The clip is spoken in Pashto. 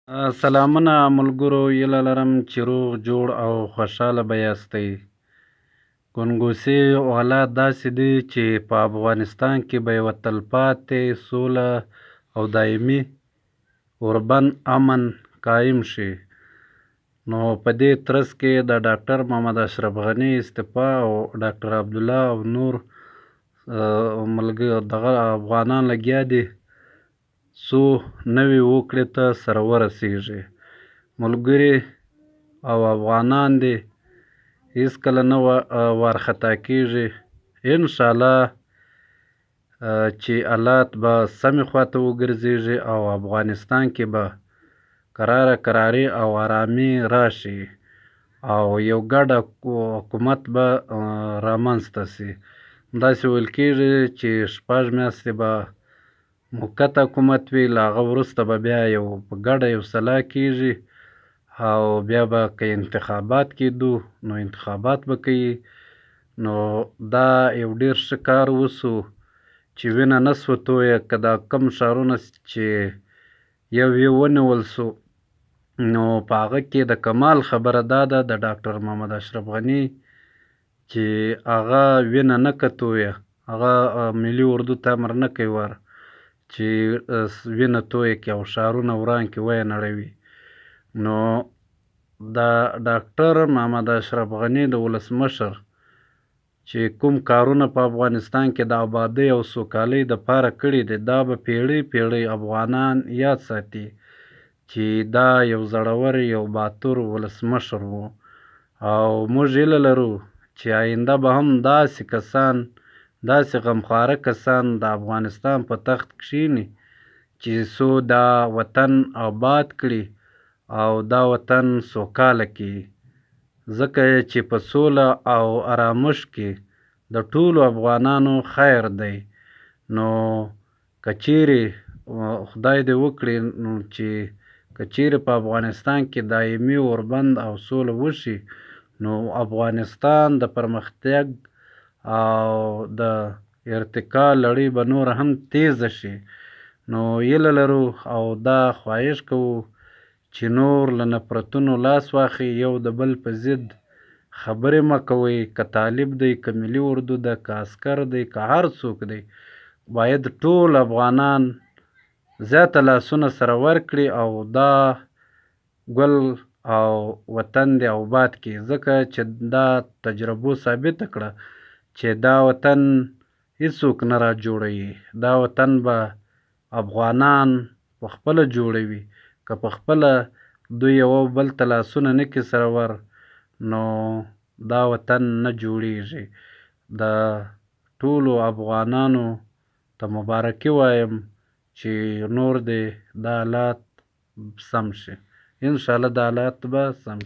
سلامونه ملګرو، هیله لرم چې روغ جوړ او خوشحاله به یاستئ. ګنګوسې او حالات داسې دي چې په افغانستان کې به یوه تلپاتې سوله او دایمي اوربند امن قایم شي. نو په دې ترڅ کې د ډاکټر محمد اشرف غني استعفا او ډاکټر عبدالله او نور دغه افغانان لګیا دي څو نوې هوکړې ته سره ورسېږي. ملګري او افغانان دي هېڅکله نه وارخطا کېږي. انشاءالله چې حالات به سمې خواته وګرځېږي او افغانستان کې به قراري او آرامي راشي او یو ګډ حکومت به رامنځته شي. داسې ویل کېږي چې 6 میاشتې به موقت حکومت وي، له هغه وروسته به بیا یو په ګډه یو سلا کېږي او بیا به که انتخابات کېدو نو انتخابات به کوي. نو دا یو ډېر ښه کار وشو چې وینه نه سوه تویه. که دا کوم ښارونه چې یو ونیول سو نو په هغه کې د کمال خبره دا ده د ډاکټر محمد اشرف غني چې هغه وینه نه که تویه، هغه ملي اردو ته امر نه کوي ور چې وینه تویه کړي او ښارونه وران کړي ویې نړوي. نو د ډاکټر محمد اشرف غني د ولسمشر چې کوم کارونه په افغانستان کې د آبادۍ او سوکالۍ دپاره کړي دي، دا به پیړۍ افغانان یاد ساتي چې دا یو زړور یو باتور ولسمشر و. او موږ هیله لرو چې آینده به هم داسې کسان، داسې غمخواره کسان د افغانستان په تخت کښېني چې څو دا وطن آباد کړي او دا وطن سوکاله کړي. ځکه چې په سوله او آرامش کې د ټولو افغانانو خیر دی. نو که چیرې خدای دې وکړي نو چې که چیرې په افغانستان کې دایمي اوربند او سوله وشي نو افغانستان د پرمختګ او د ارتقا لړۍ به نوره هم تیزه شي. نو هیله لرو او دا خواهش کوو چې نور له نفرتونو لاس واخلئ، یو د بل په ضد خبرې مه کوئ. که طالب دی، که ملي اردو ده، که عسکر دی، که هر څوک دی، باید ټول افغانان زیاته لاسونه سره ورکړي او دا ګل او وطن دې آباد کړي. ځکه چې دا تجربو ثابته کړه چې دا وطن هېڅوک نه را جوړوي، دا وطن به افغانان په خپله جوړوي. که په خپله دوی یو بل ته لاسونه نه کړي سره ور نو دا وطن نه جوړیږي. د ټولو افغانانو ته مبارکي وایم چې نور دې دا حالات سم شي. انشاءالله دا حالات به سم شي.